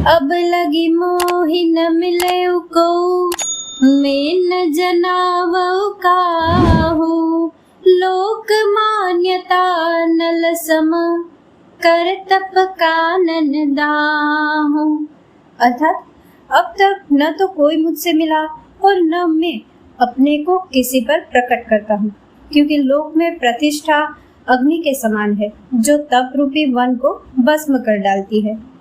अब लगी मोहि न मिले को, मैं न जनावो काहू। लोक मान्यता नल सम, कर तप कानन दाहू। अर्थात अब तक न तो कोई मुझसे मिला और न मैं अपने को किसी पर प्रकट करता हूँ, क्योंकि लोक में प्रतिष्ठा अग्नि के समान है जो तप रूपी वन को भस्म कर डालती है।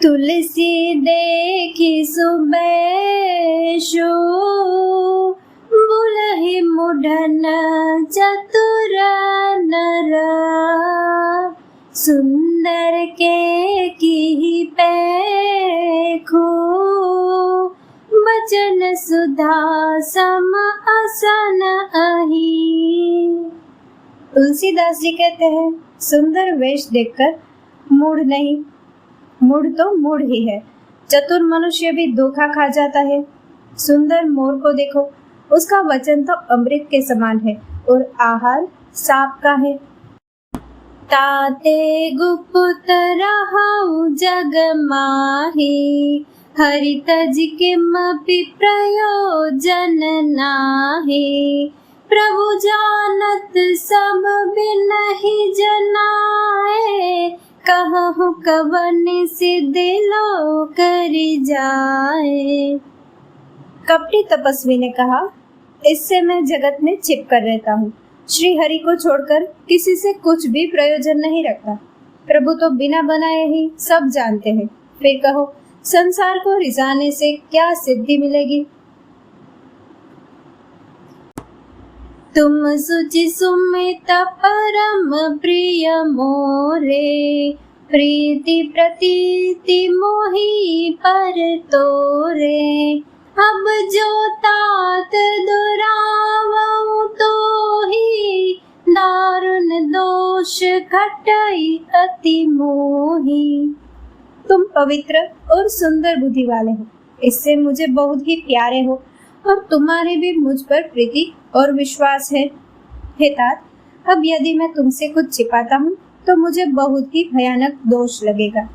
तुलसी देखी सुबैशो, बुलहि मुढ़न चतुर नर। सुंदर के की पैखो, बचन सुधा सम असन अही। तुलसीदास जी कहते हैं, सुंदर वेश देखकर मूढ़ नहीं, मूढ़ तो मूढ़ ही है। चतुर मनुष्य भी धोखा खा जाता है। सुंदर मोर को देखो, उसका वचन तो अमृत के समान है और आहार सांप का है। ताते गुप्त रहौ जग माही, हरि तज किमपि प्रयोजन नाहि। प्रभु जानत सब बिनहि जनाए, कहूँ कवन सिद्ध लो करि जाए। कपटी तपस्वी ने कहा, इससे मैं जगत में छिप कर रहता हूँ। श्री हरि को छोड़कर किसी से कुछ भी प्रयोजन नहीं रखता। प्रभु तो बिना बनाए ही सब जानते हैं। फिर कहो, संसार को रिझाने से क्या सिद्धि मिलेगी। तुम सुचि सुमित परम प्रिय मोरे, प्रीति प्रतीति मोहि पर तोरे। अब जो तात दुरावउ तो ही, दारुण दोष खटई अति मोही। तुम पवित्र और सुंदर बुद्धि वाले हो, इससे मुझे बहुत ही प्यारे हो और तुम्हारी भी मुझ पर प्रीति और विश्वास है। हे तात, अब यदि मैं तुमसे कुछ छिपाता हूँ तो मुझे बहुत ही भयानक दोष लगेगा।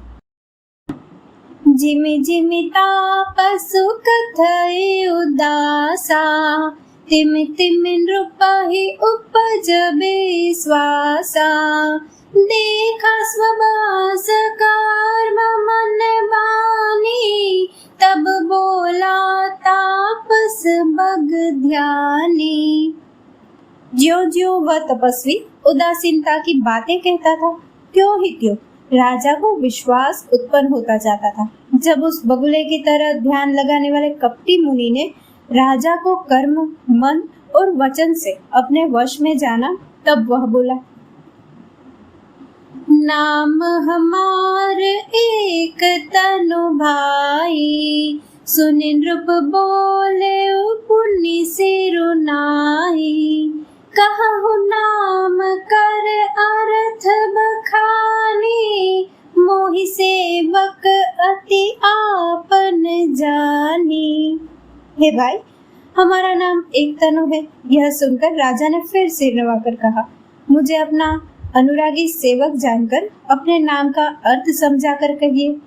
जिमि जिमि तापसु कथय उदासा, तिमि तिमि नृपहि उपज विश्वासा। देखा स्वभास कर्म मन बानी, तब बोला तापस बग ध्यानी। ज्यों ज्यों वह तपस्वी उदासीनता की बातें कहता था, त्यों ही त्यों राजा को विश्वास उत्पन्न होता जाता था। जब उस बगुले की तरह ध्यान लगाने वाले कपटी मुनि ने राजा को कर्म, मन और वचन से अपने वश में जाना, तब वह बोला, नाम हमार एक तनु भाई, सुनि नृप बोले पुण्य सिरु नाई। कहु नाम कर अर्थ बखानी, मोहि सेवक अति आपन जानी। हे भाई, हमारा नाम एक तनु है। यह सुनकर राजा ने फिर सिर नवाकर कहा, मुझे अपना अनुरागी सेवक जानकर अपने नाम का अर्थ समझाकर कहिए।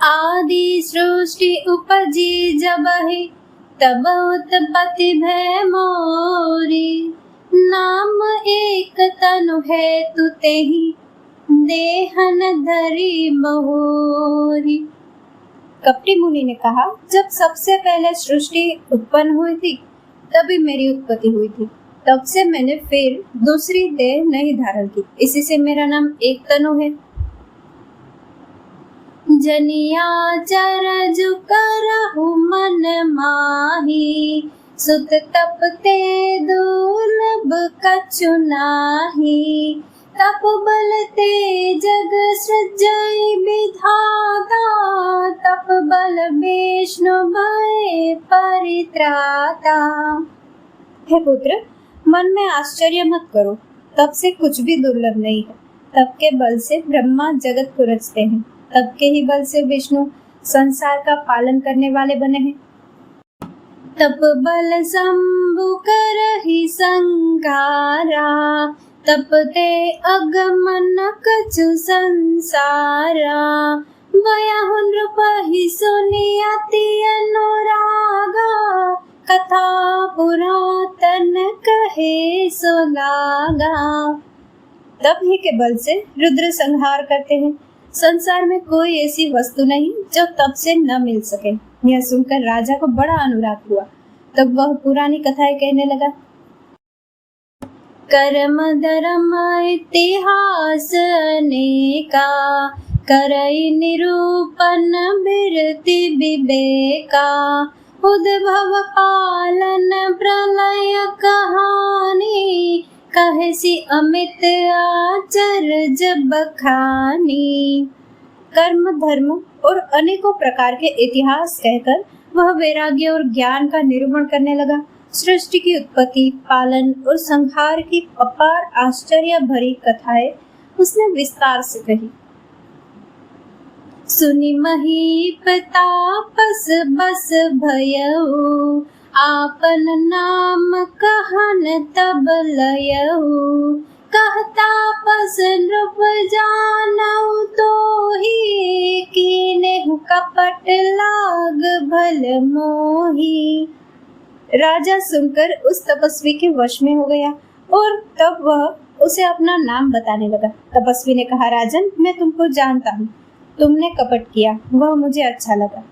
आदि सृष्टि उपजी जबहि, तब उत्पत्ति भय मोरी। नाम एक तनु है तु तेहि, देहन धरी मोरी। कपटी मुनि ने कहा, जब सबसे पहले सृष्टि उत्पन्न हुई थी तभी मेरी उत्पत्ति हुई थी। तब से मैंने फिर दूसरी देह नहीं धारण की, इसी से मेरा नाम एक तनु है। जनिया चरज करहु मन माही, सुत तपते दुर्लभ कछु नाही। तप बल ते जग सृजई विधाता, तप बल विष्णु भय परित्राता। हे पुत्र, मन में आश्चर्य मत करो, तप से कुछ भी दुर्लभ नहीं है। तप के बल से ब्रह्मा जगत को रचते हैं, तप के ही बल से विष्णु संसार का पालन करने वाले बने हैं। तप बल शंभु करहि संकारा, तपते अगमन कछु संसारा, वयहु नृपहि सुनियति अनुरागा, कथा पुरातन कहे सो लागा। तप ही के बल से रुद्र संहार करते हैं। संसार में कोई ऐसी वस्तु नहीं जो तप से न मिल सके। यह सुनकर राजा को बड़ा अनुराग हुआ। तब वह पुरानी कथाएं कहने लगा। कर्म धर्म इतिहास अनेका, करई निरूपण बिरति विवेका, उद्भव पालन प्रलय कहानी, कहेसी अमित आचर्य बखानी। कर्म धर्म और अनेकों प्रकार के इतिहास कहकर वह वैराग्य और ज्ञान का निरूपण करने लगा। सृष्टि की उत्पत्ति, पालन और संहार की अपार आश्चर्य भरी कथाएं उसने विस्तार से कही। सुनि महीप तापस बस भयउ, आपन नाम कहन तब लयउ, कहता पस नृप जानउ तोहि, कीनेहु कपट लाग भल मोहि। राजा सुनकर उस तपस्वी के वश में हो गया और तब वह उसे अपना नाम बताने लगा। तपस्वी ने कहा, राजन, मैं तुमको जानता हूँ, तुमने कपट किया, वह मुझे अच्छा लगा।